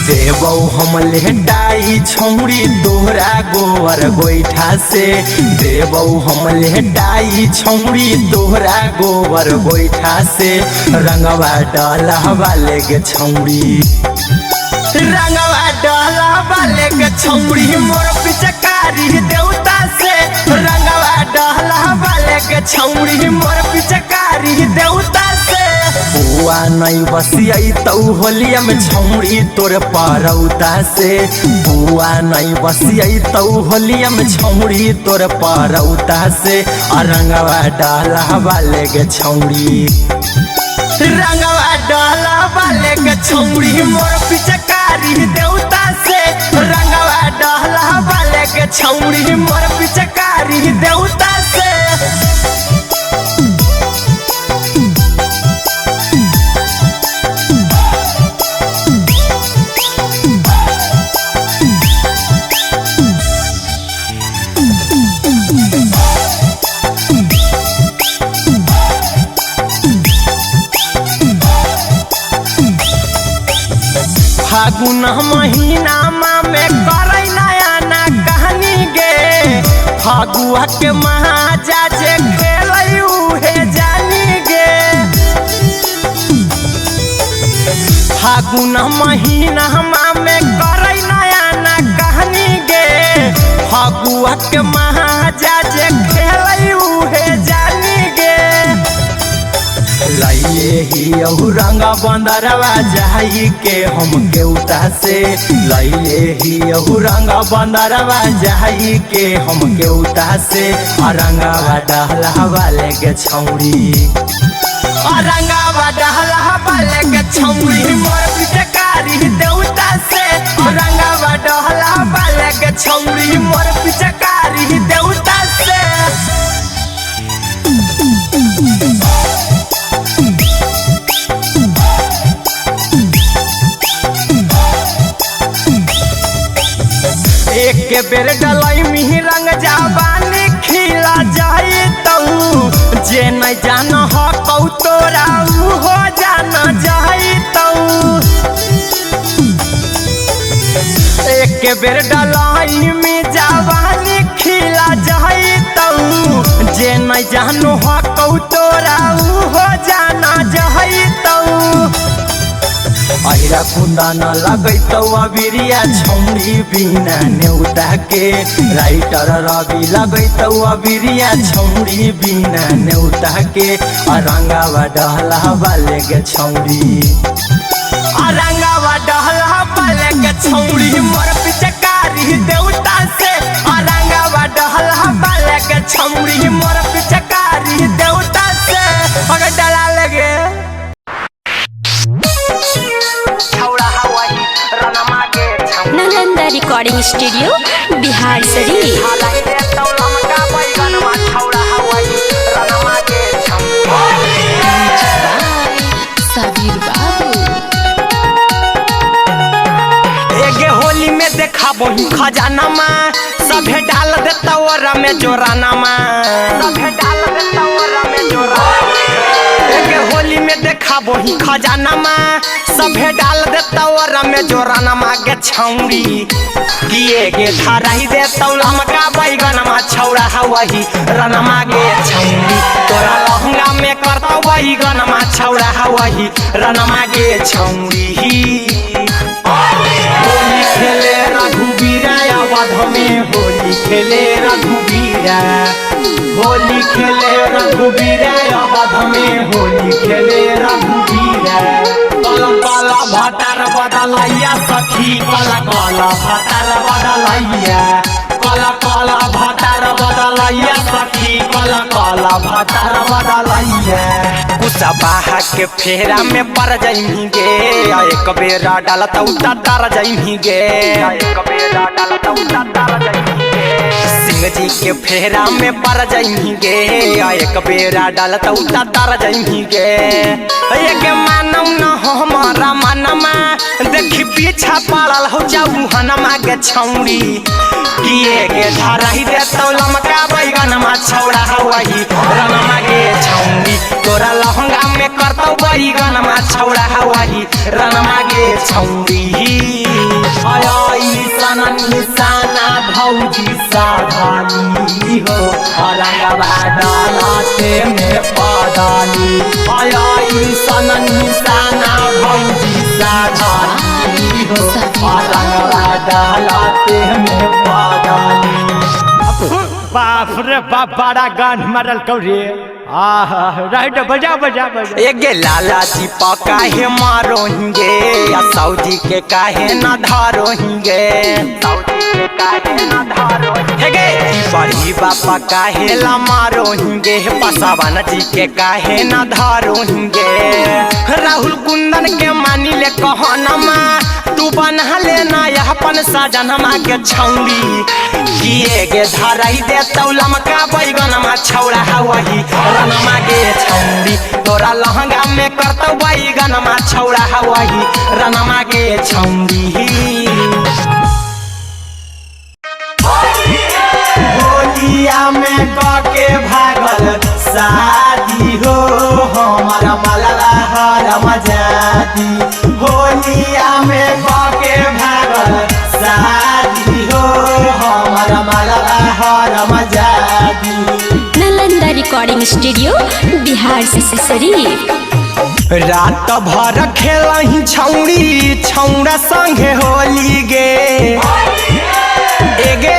देबौ हम लेटाई छौड़ी तोहरा गोबर गोईठा से। देबौ हम लेटाई छौड़ी तोहरा गोबर गोईठा से। रंगवा डलहवा लेके छौड़ी, रंगवा डलहवा लेके छौड़ी मोर पिचकारी देवता से। रंगवा डलहवा लेके छौड़ी मोर पिचकारी देवता से। बुआ नहीं बसियाई तौ होलिया में छौड़ी तोर परौता से। बुआ नहीं बसियाई तौ होलिया में छौड़ी तोर परौता से। रंगवा डलहवा लेके छौड़ी, रंगवा डलहवा लेके छौड़ी मोर पिचकारी देवता से। रंगवा डलहवा लेके छौड़ी मोर पिचकारी देवता से। फागुन महीना में करे नया ना कहानी गे। फागुआ के महाजा जे खेलई उहे जानी गे। फागुन महीना में करे नया ना कहानी गे। फागुआ के महाजा जे खेलई उहे जानी गे। लइए ही रंगा बंदरवा जाई के हम केउता से। लइए ही रंगा बंदरवा जाई के हम केउता से। रंगावा डहलहवा लेके छौड़ी, रंगावा डहलहवा लेके छौड़ी मोर पिचकारी देवता से। रंगावा डहलहवा लेके छौड़ी मोर पिचकारी देवता से। एक बेर डलाई मिही रंग जाबानी खिला जाई तऊ। जे नहीं जान हो कौ तोरा हो जान जाई तऊ। एक बेर डलाई में जाबानी खिला जाई तऊ। जे नहीं जान हो कौ तोरा हो जान जाई तऊ। अहिरा कुंदा न लगैतौ अबिरिया छौड़ी बिना नेउता के। राइटर रवि लगैतौ अबिरिया छौड़ी बिना नेउता के। रंगावा डहलहवा लेके छौड़ी, रंगावा डहलहवा लेके छौड़ी मोर पिचकारी देवता से। रंगावा डहलहवा लेके छौड़ी मोर पिचकारी देवता से। अगर डला लगे नालंदा रिकॉर्डिंग स्टूडियो बिहार शरीफ। साबिर बाबू एगे होली में देखा बही खजाना में सभे डाल देता ओरा में जोराना में। सभे डाल देता ओरा में जोराना। एगे होली में देखा बही खजाना में सभे डाल देता ओरा में जोराना मागे छौड़ी। किए गे धराई देता लमका बैगन में छौड़ा हवही रनमा गे छौड़ी। तोरा लहंगा में करता बैगन में छौड़ा हवही रनमा गे छौड़ी। होली खेले रघुबीरा अवध में, होली खेले रघुबीरा। होली खेले रघुबीरा अवध में, होली खेले रघुबीरा। काला काला भटार बदलैया सखी, काला काला भटार बदलैया। काला काला भटार बदलैया सखी, काला काला भटार बदलैया। गुस्सा बाहा के फेरा में पड़ जाइमी गे। एक बेरा डालता उता तार जाइमी गे। एक बेरा डालता उता तार जाइमी गे। सिंह जी के फेरा में पड़ जाइमी गे। एक बेरा डालता उता तार जाइमी गे। एक मानव न हो हमारा मनमा, देखी पीछा पड़ल हो जाऊ हनमा गे छौड़ी। किए गे धराई देतौ लमका बैगन में छौड़ा हवही रनमा गे छौड़ी। तोरा लहंगा में करतौ बैगन में छौड़ा हवही रनमा गे छौड़ी। भौजी साधानी हो रंगवा डालते में पादानी ऐसन निशाना भौजी साधानी हो रंगवा डालते में पादानी। बाप रे बाप बड़ा गान मरल कौरे राइट बजा बजा बजा। एक लाला जी काहे मारोहिंगे या सऊदी के काहे न धारोहिंगे सऊदी के काहे न धारोहिंगे बड़ी बापा काहे ला मारोहिंगे पसावन जी के काहे न धारोहिंगे राहुल कुंदन के मानी ले कहनमा तू बना लेना अपन सजनमा के छौड़ी किए गे धराई दे तौलम का बैगनमा छौड़ा वही रनमा गे छौड़ी तोरा लहंगा में करतौ बैगनमा छौड़ा वही रनमा गे छौड़ी। होलिया में के भागल शादी हो हमारा मलला हरम जादी होलिया में के भागल शादी हो हमारा मलला हरम जादी। Nalanda recording studio Bihar Sharif. रात भर खेलही छौड़ी छौड़ा संगे होली गे एगे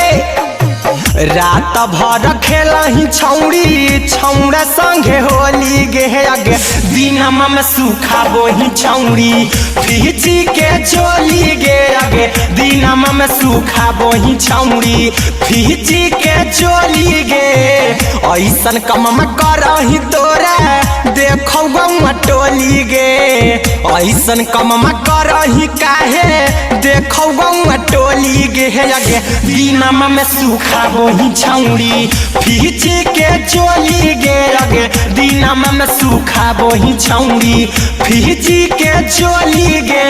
रात भर खेलही छौड़ी छौड़ा संगे होली गे अगे दिनमा में सूखा बोही छौड़ी फीची के चोली गे अगे दिनमा में सूखा बोही छौड़ी फीची के चोली गे ऐसन कम करही तोरा देखौ गौआ टोली गे ऐसन कम करही काहे देखौ गौआ टोली गे अगे दिनमा में सूखा बोही छौड़ी फीची के चोली गे अगे दिनमा में सूखा बोही छौड़ी फीची के चोली गे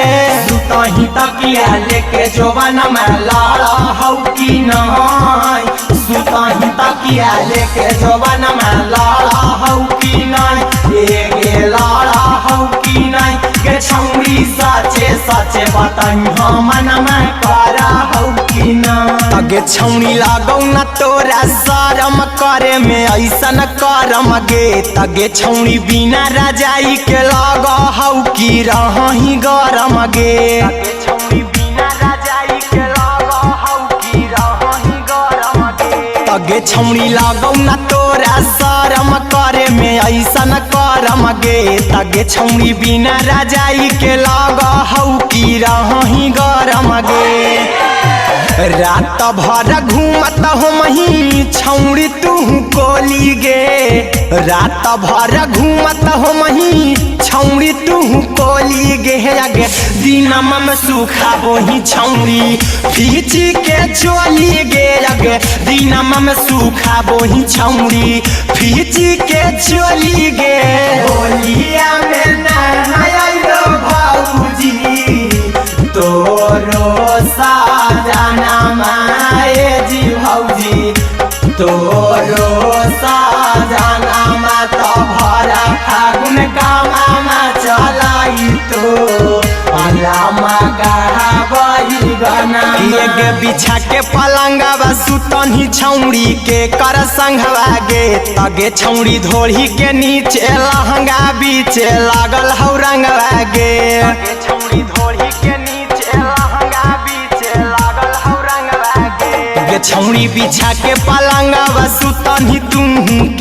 सुतही तकिया लेके जोबन में लाड़ा हौ की नहीं सुतही तकिया लेके जोबन में लाड़ा हौ की नहीं गे लाड़ा हौ की नहीं गे छौड़ी सचे सचे बताई हमन में करा हौ की नहीं अगे छौड़ी लागौ न तोरा शरम करे में ऐसन करम गे तगे छौड़ी बिना रजाई के लग हौ की रही गरम गे छौड़ी बिना रजाई के लग हौ की रही गरम गे तगे छौड़ी लागौ न तोरा शरम करे में ऐसन करम गे तगे छौड़ी बिना रजाई के लग हौ की रही गरम गे। रात भर घूमत हो मही छौड़ी तू कोली गे रात भर घूमत हो मही छौड़ी तू कोली गे अगे दिनमा में सूखा बोही छौड़ी फीची के चोली गे अगे दिनमा में सूखा बोही छौड़ी फीची के चोली गे होलिया में नहायो भौजी तोरो साजना माए जी भौजी तोरो साजना मा तो भरा फागुन का मामा चलाई तो अलामा गावई गाना के बिछा के पलंगवा सुतनी छौड़ी के कर संगवा गे तगे छौड़ी धोड़ी के नीचे लहंगा बीचे लागल हौ रंगवा गे छौड़ी धोड़ी के नीचे लहंगा बीचे लागल हौ रंगवा गे छौड़ी बिछा के पलंगवा सुतनी तुम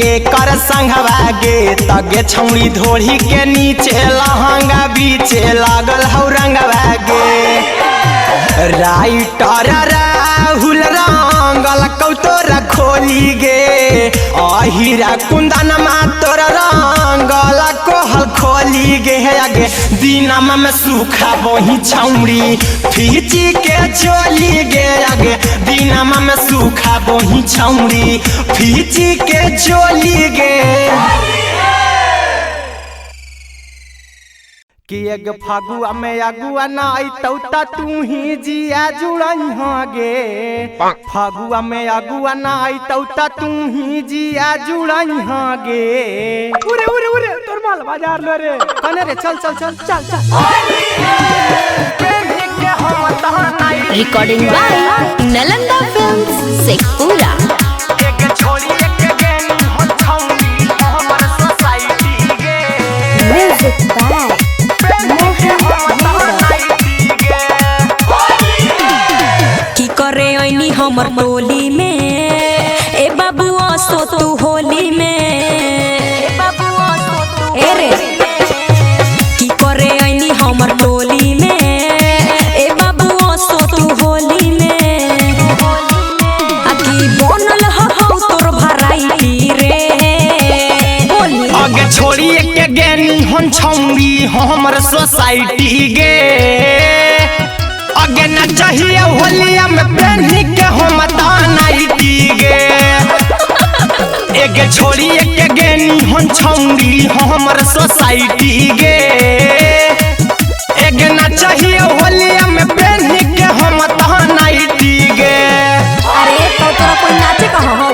के कर संगवा गे तगे छौड़ी धोड़ी के नीचे लहंगा बीचे लागल हौ रंगवा गे। राइटर राहुल रंगल कौतोरा खोली गे अहिरा कुंदन मा तोरा रंगल कोहल खोली गे अगे दिनमा में सूखा बोही छौड़ी फीची के चोली गे अगे दिनमा में सूखा बोही छौड़ी फीची के चोली गे। कि एक फागुआ में अगुआ ना अतौ त तू ही जिया जुड़ई गे फागुआ में अगुआ ना अतौ त तू ही जिया जुड़ई गे उरे उरे उरे तोर माल बाजार लो रे कने रे चल चल चल चल चल recording by Nalanda films Sheikhpura. एक छोड़ी एक गेनी हो छौनी हमर सोसाइटी गे म्यूजिक बाय की करे ऐनी हमर टोली में ए बाबुआ सो तू होली में ए रे की करे ऐनी हमर टोली में ए बाबुआ सो तू होली में आ की बनल हो तोर भराई रे होली आगे छोड़ी एक गेनी हो छौनी हमर सोसाइटी गे आगे न चाहिए होलिया में पहनी के हम नाइटी गे एक छोड़ी एक गेनी हो छौनी हमर सोसाइटी गे एक न चाहिए होलिया में पहनी के हम नाइटी गे अरे तो तोरा कोई नाचे कहाँ हो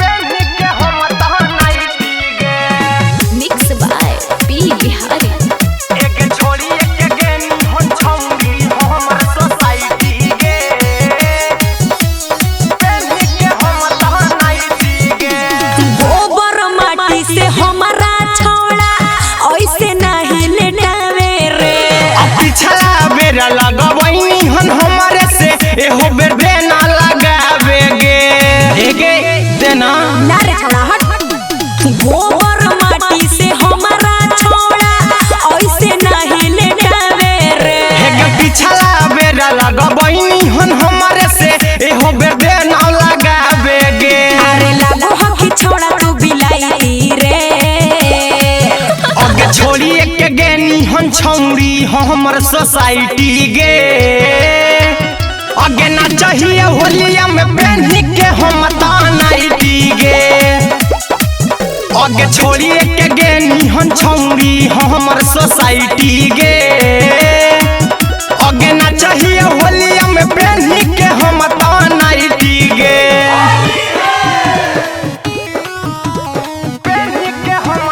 पहनी के हम नाइटी गे मिक्स बाय पी बिहारी एक छोड़ी एक गेनी हो छौनी हमर सोसाइटी गे पहनी के हम नाइटी गे गोबर माटी से हमारा छौड़ा ऐसे नहीं लेटावे रे पिछला बेरा लगवैनी हन हमारे से एहो बेर देना लगावे गे गे देना ना रे छौड़ा हट गोबर माटी से हमारा छौड़ा ऐसे नहीं लेटावे रे गे पिछला बेरा लगवैनी हन हमारे से एहो बेर देना लगावे गे अरे लागो हो कि छौड़ा तू बिलाई रे अगे छोड़ी एक गेनी हन छौरी हमर सोसाइटी गे अगे ना चाहिए होलिया में पहनी के हम नाइटी गे अगे छोड़ी एक गेनी हन छौरी हमर सोसाइटी गे अगे ना चाहिए होलिया में पहनी के हम नाइटी गे पहनी के हम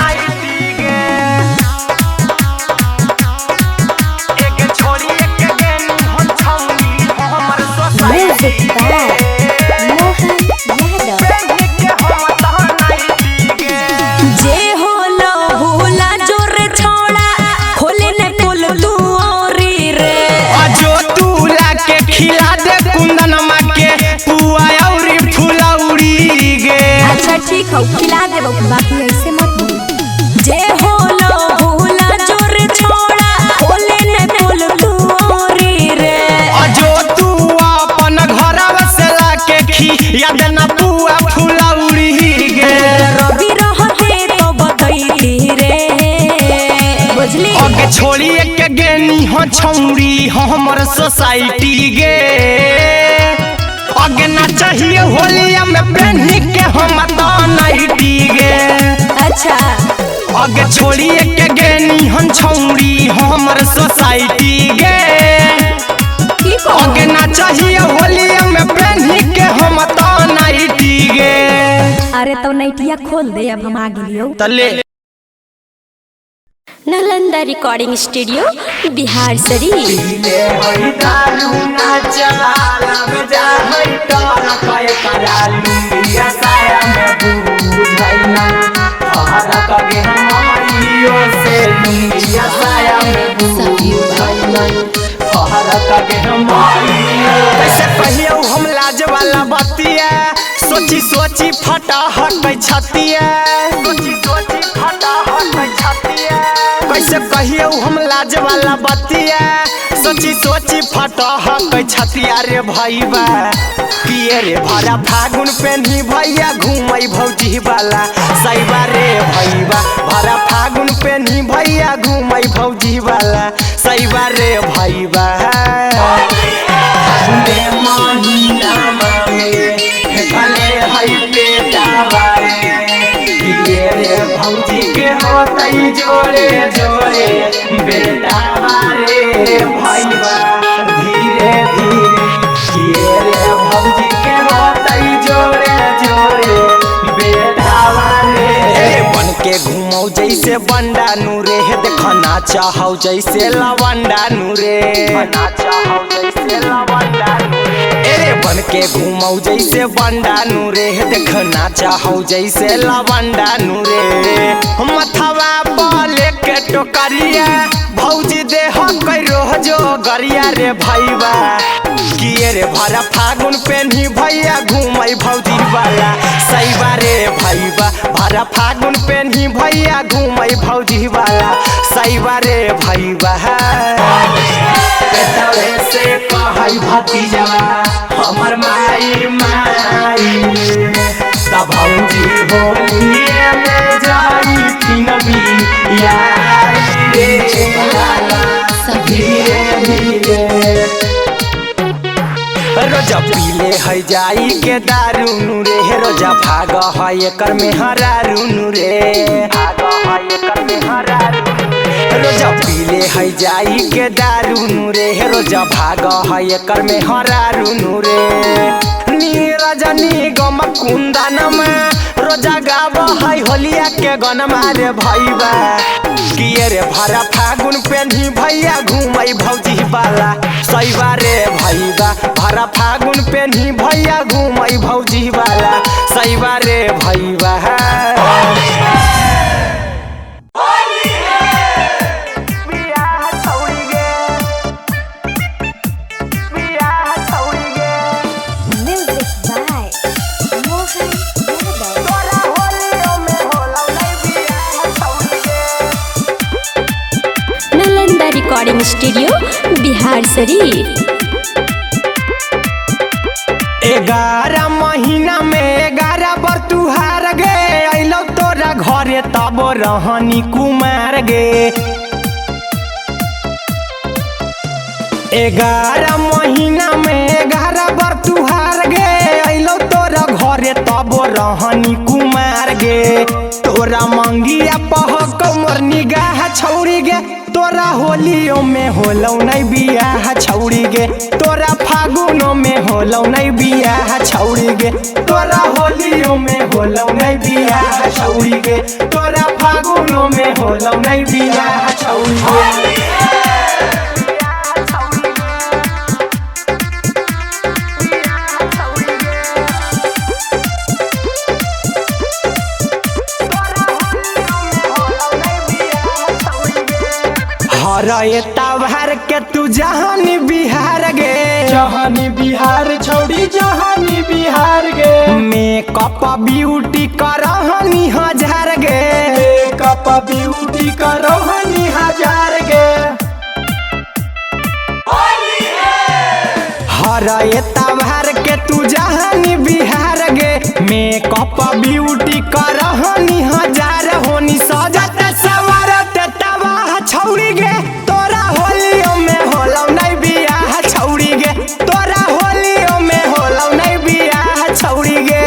नाइटी गे एक छोड़ी एक गेनी हो छौनी हमर सोसाइटी गे पहनी के हम नाइटी गे जे होलो भूला जोर छौड़ा खोले न कुल तू औरी रे अजो तूला के खिला दे कुंदनमा के पुआ औरी फुलौरी गे अच्छा ठीक है खिला देबो बाकी ऐसे मत बोल जे होलो भूला जोर छौड़ा खोले न कुल तू औरी रे अजो तू अपन घरवा से लाके खिया दे ना पुआ फुलौरी गे रवि रहते तो बतैती रे बुझली अगे छोड़ी एक गेनी हो छौरी हमर सोसाइटी गे अगे ना चाहिए होलिया में पहनी के हम नाइटी गे अच्छा अगे छोड़ी एक गेनी हो छौरी हमर सोसाइटी गे की अगे ना चाहिए होलिया में पहनी के हम नाइटी गे अरे तो नैटिया खोल दे अब हम आ गेलियो तले नालंदा रिकॉर्डिंग स्टूडियो बिहार शरीफ पीले हई दारू ना चला बजा हई टोर कय करालू या साया में बुझाई ना हरा कगे हमारियो से लुंगिया साया में बुझाई ना हरा कगे हमारियो कैसे कहियो हम लाज वाला बतिया सोची सोची फटा हट छतिया सोची सोची फटा हट छतिया कैसे कहियो हम लाज वाला बतिया सोची सोची फटा हक छतिया रे भईबा किए रे भरा फागुन पेन्ही भैया घूमई भौजी वाला सैबा रे भईबा भरा फागुन पेन्ही भैया घूमई भौजी वाला सैबा रे भईबा फागुने महीना में फले हई पेटावा रे भौजी के होतई जोड़े जोड़े बेटा रे भईबा धीरे धीरे किए रे भौजी के होतई जोड़े जोड़े बेटा रे बन के घूमौ जैसे बंडा नूरे देखो नाचा हौ जैसे लवंडा नूरे नाचा हौ जैसे लवंडा एरे बन के घूमौ जैसे बंडा नूरे देख नाचा हौ जैसे लवंडा नूरे मथवा बोले के टोकरिया भौजी देह करो जो गरिया रे भैया किए रे भरा फागुन पेन्ही भैया घूमै भौजी वाला सैबा रे भैया भरा फागुन पेन्ही भैया घूमै भौजी वाला सैबा रे भैया पेटवे से कहै भतीजवा हमर माई माई त भौजी होलिए में जाई तीनबी याई रे लाला धीरे धीरे रोजा पीले है जाई के दारू नूरे रोजा भाग है एकर में हरारू नूरे भाग है एकर में हरारू रोजा पीले है जाई के दारू नूरे रोजा भाग है एकर में हरारू नूरे नीरजनी गम कुंदन में रोजा गाव है होलिया के गन मारे भैया किए रे भरा फागुन पेन्ही भैया घूमै भौजी वाला सैबा रे भैया भरा फागुन पेन्ही भैया घूमै भौजी वाला सैबा रे भैया रिकॉर्डिंग स्टूडियो बिहार शरीफ 11 महीना में 11 बार तुहार गे अइलो तोरा घरे तब रहनी कुमार गे 11 महीना में 11 बार तुहार गे अइलो तोरा घरे तब रहनी कुमार गे तोरा मंगिया पह कमर निगाह छौरी गे तोरा होलियों में होलौ नहीं बियाह छौरी गे तोरा फागुनों में होलौ नहीं बियाह छौरी गे तोरा होलियों में होलौ नहीं बियाह छौरी गे तोरा फागुनों में होलौ नहीं बियाह छौरी गे हरे तवार के तू जहानी बिहार गे जहानी बिहार छौड़ी जहानी बिहार गे मेकअप ब्यूटी करहनी हजार गे मेकअप ब्यूटी करहनी हजार गे हरे तवार के तू जहानी बिहार गे मेकअप ब्यूटी करहनी हजार होनी सजत सवारत तबाह छौड़ी गे तोरा होलियों में होलौ नहीं बियाह छौड़ी गे तोरा होलियों में होलौ नहीं बियाह छौड़ी गे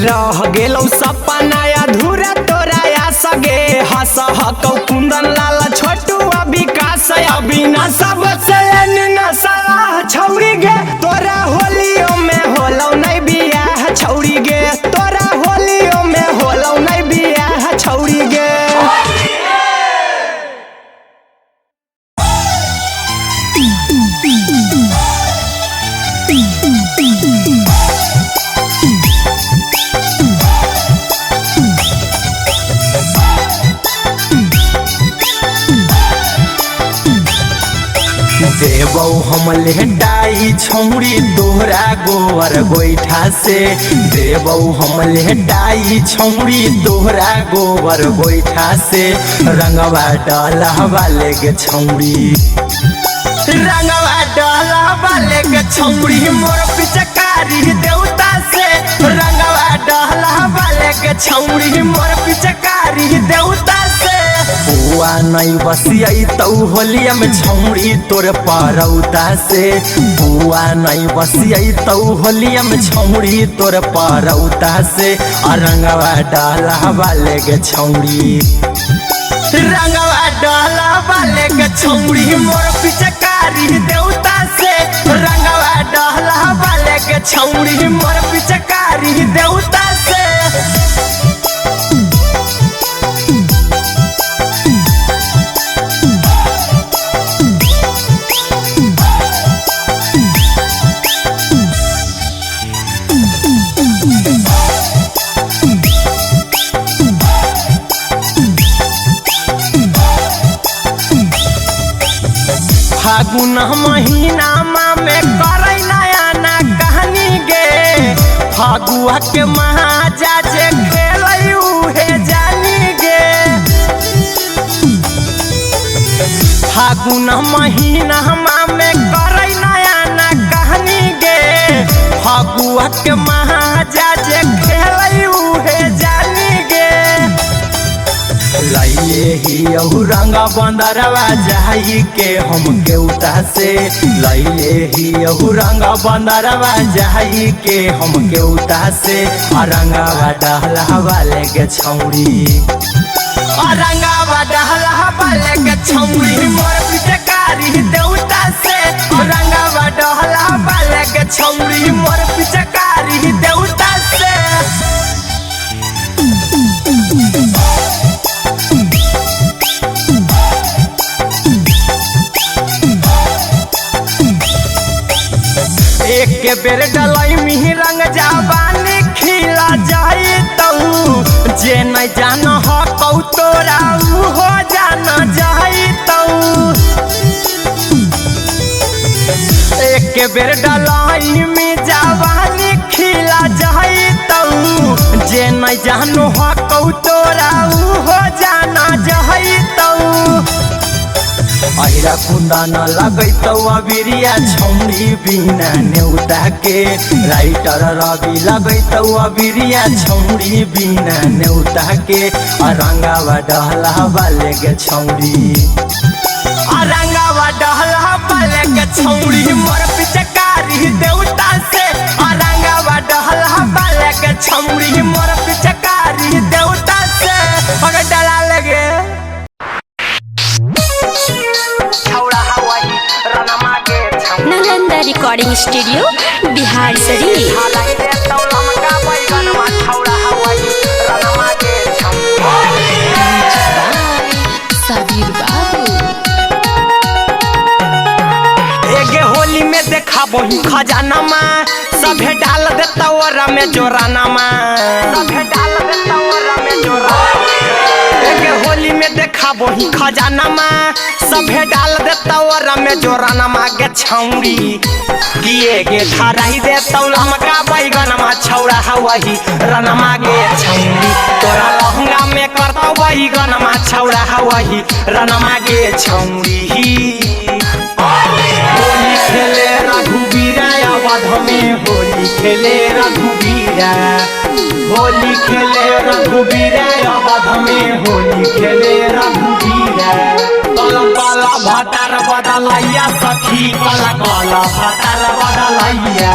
रह गेलौ सपना अधूरा तोरा या सगे हंस हकौ कुंदन लाल छोटू विकास अविनाश सबसे नशा छौरी गे तोरा होलियों में होलौ नहीं बियाह छौरी गे तोरा होलियों में होलौ नहीं बियाह छौरी गे देवौ हम लेटाई छौड़ी दोहरा गोबर गोईठा से देवौ हम लेटाई छौड़ी दोहरा गोबर गोईठा से रंगवा डाला वाले के छौड़ी रंगवा डाला वाले के छौड़ी मोर पिचकारी देवता से रंगवा डाला वाले के छौड़ी मोर पिचकारी देवता से बुआ नहीं बसियाई तौ होलिया में छौड़ी तोर परौता से बुआ नहीं बसियाई तौ होलिया में छौड़ी तोर परौता से रंगवा डाला वाले के छौड़ी रंगवा डाला वाले के छौड़ी मोर पिचकारी देवता से रंगवा डाला वाले के छौड़ी मोर पिचकारी देवता से फागुन महीना में करे नया ना कहानी गे फागुआ के महाजा जे खेलई उहे जानी गे फागुन महीना में करे नया ना कहानी गे फागुआ के महाजा जे खेलई उहे जानी गे लइए ही रंगा बंदरवा जाई के हम केउता से लइए ही रंगा बंदरवा जाई के हम केउता से रंगावा डहला वाले के छौड़ी रंगावा डहला वाले के छौड़ी मोर पिचकारी देवता से रंगावा डहला वाले के छौड़ी मोर पिचकारी देवता से एक बेर डलाई मिही रंग जाबानी खिला जाई तऊ जे नहीं जान हो कौ तोरा हो जान जाई तऊ एक बेर डलाई में जाबानी खिला जाई तऊ जे नहीं जान हो कौ तोरा हो जान जाई तऊ अहिरा कुंदा न लगैतौ अबिरिया छौड़ी बिना नेउता के राइटर रवि लगैतौ अबिरिया छौड़ी बिना नेउता के रंगावा डहला वाले के छौड़ी रंगावा डहला वाले के छौड़ी मोर पिचकारी देवता से रंगावा डहला वाले के छौड़ी मोर पिचकारी देवता से अगर डला लगे नालंदा रिकॉर्डिंग स्टूडियो बिहार शरीफ। साबिर बाबू एगे होली में देखा बही खजाना में सभे डाल देता ओरा में जोराना में सभे डाल देता ओरा में जोराना एगे होली में देखा बही खजाना में सभे डाल देता ओरा में जोराना में गे छौड़ी किए गे धराई देता लमका बैगन में छौड़ा हवही रनमा गे छौड़ी तोरा लहंगा में करता बैगन में छौड़ा हवही रनमा गे छौड़ी होली खेले रघुबीरा अवध में होली खेले रघुबीरा होली खेले रघुबीरा अवध में होली खेले रघुबीरा कला कला भटार बदलैया सखी कला कला भटार बदलैया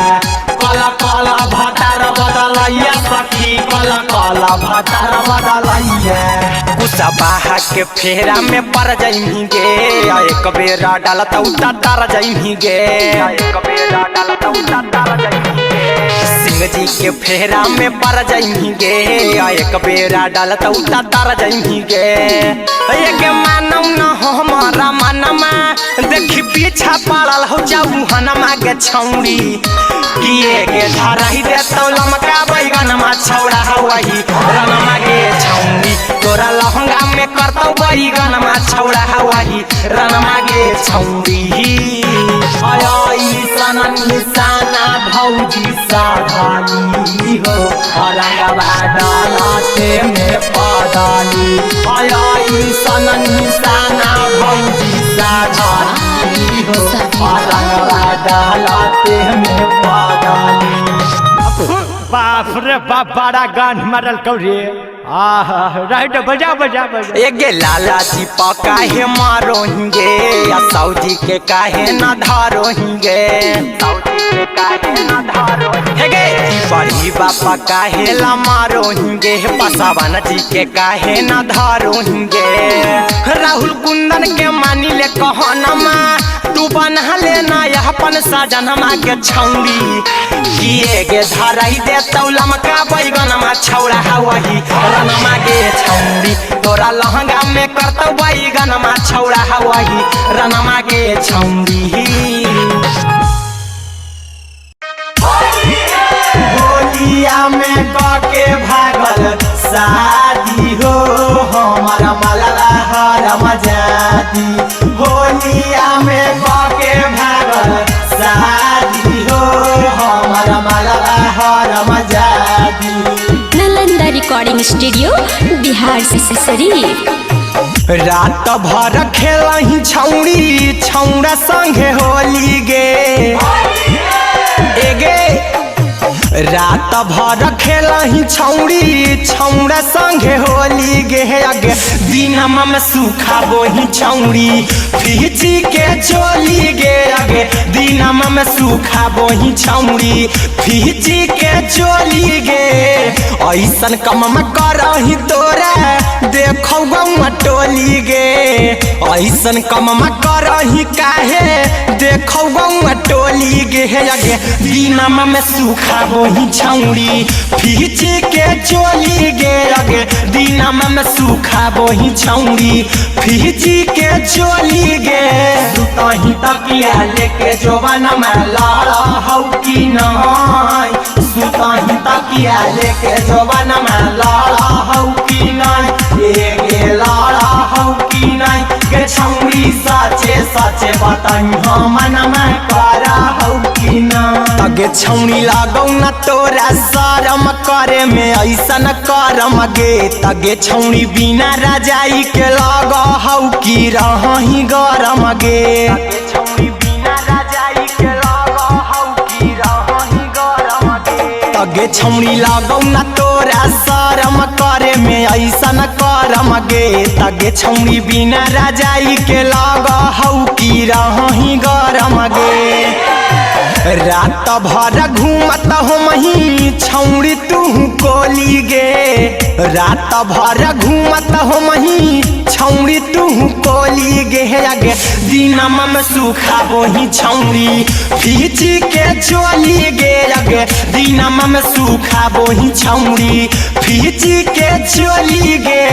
कला कला भटार बदलैया सखी कला कला भटार बदलैया गुस्सा बाहा के फेरा में पड़ जाइमी गे एक बेरा डालता उता तार जाइमी गे एक बेरा डालता उता तार जाइमी सिंह जी के फेरा में पड़ जाइमी गे एक बेरा डालता उता तार जाइमी गे एक मानव न हो हमारा मनमा देखी पीछा पड़ल हो जाऊ हनमा के छौड़ी किए गे धराई देतौ लमका बैगन में छौड़ा हवही रनमा गे छौड़ी तोरा लहंगा में करतौ बैगन में छौड़ा हवही रनमा गे छौड़ी आई सनन निशाना भौजी साधानी हो रंगवा डालते में पदानी आई सनन निशाना भौजी साधानी हो रंगवा डालते में पदानी बाप रे बाप बड़ा गान मरल कौरे राइट बजा बजा बजा एगे लाला जी काहे मारो हिंगे या सऊदी के काहे न धारो हिंगे सऊदी के काहे न धारो हेगे बड़ी बापा काहे ला मारो हिंगे पसावन जी के काहे न धारो हिंगे राहुल कुंदन के मानी ले कहनमा तू बना लेना अपन सजनमा के छौड़ी किए गे धराई दे तौलम का बैगनमा छौड़ा वही रनमा गे छौड़ी तोरा लहंगा में करतौ बैगनमा छौड़ा वही रनमा गे छौड़ी होलिया में के भागल शादी हो हमारा मलला हरम जादी होलिया में के भागल शादी हो हमारा मलला हरम जादी नालंदा रिकॉर्डिंग स्टूडियो बिहार शरीफ रात भर खेलही छौड़ी छौड़ा संगे होली गे एगे रात भर खेलही छौड़ी छौड़ा संगे होली गे अगे दिनमा में सूखा बोही छौड़ी फीची के चोली गे अगे दिनमा में सूखा बोही छौड़ी फीची के चोली गे ऐसन कम करही तोरा देखौ गौआ टोली गे ऐसन कम करही काहे देखौ गौआ टोली गे अगे दिनमा में सूखा बोही छौड़ी फीची के चोली गे अगे दिनमा में सूखा बोही छौड़ी फीची के चोली गे सुतही तकिया लेके जोबन में लाला हौ की नाय सुतही तकिया लेके जोबन में लाला हौ की नाय गे लाला हौ की नाय गे छौड़ी सचे सचे बताई हमन में करा हौ की नाय अगे छौड़ी लागौ न तोरा शरम करे में ऐसन करम गे तगे छौड़ी बिना रजाई के लग हौ की रही गरम गे छौड़ी बिना रजाई के लग हौ की रही गरम गे तगे छौड़ी लागौ न तोरा शरम करे में ऐसन करम गे तगे छौड़ी बिना रजाई के लग हौ की रही गरम गे रात भर घूमत हो मही छौड़ी तू कोली गे रात भर घूमत हो मही छौड़ी तू कोली गे अगे दिनमा में सूखा बोही छौड़ी फीची के चोली गे अगे दिनमा में सूखा बोही छौड़ी फीची के चोली गे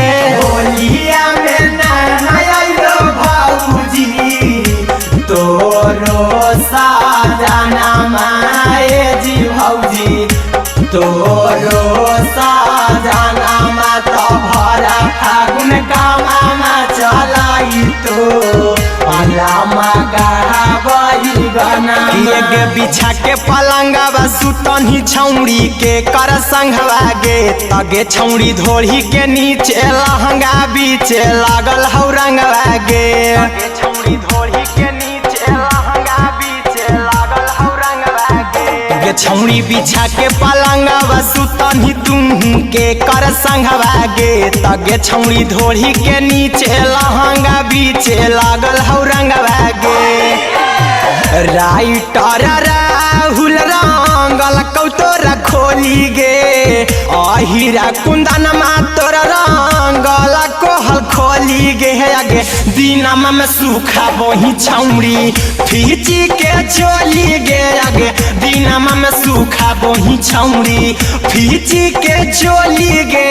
होलिया में नहायलो भौजी तोरो साजना माए जी भौजी तोरो साजना मा तो भरा फागुन कामा चलाई तो अलामा गावई गाना के बिछा के पलंगवा सुतनी छौड़ी के कर संगवा गे तगे छौड़ी धोड़ी के नीचे लहंगा बीचे लागल हौ रंगवा गे छौड़ी धोड़ी के नीचे लहंगा बीचे लागल हौ रंगवा गे छौड़ी बिछा के पलंगवा सुतनी तुम के कर संगवा गे तगे छौड़ी धोड़ी के नीचे लहंगा बीचे लागल हौ रंगवा गे राइटर राहुल रंगल कौतोरा खोली गे अहिरा कुंदन मा तोरा रंगल कोहल खोली गे अगे दिनमा में सूखा बोही छौड़ी फीची के चोली गे अगे दिनमा में सूखा बोही छौड़ी फीची के चोली गे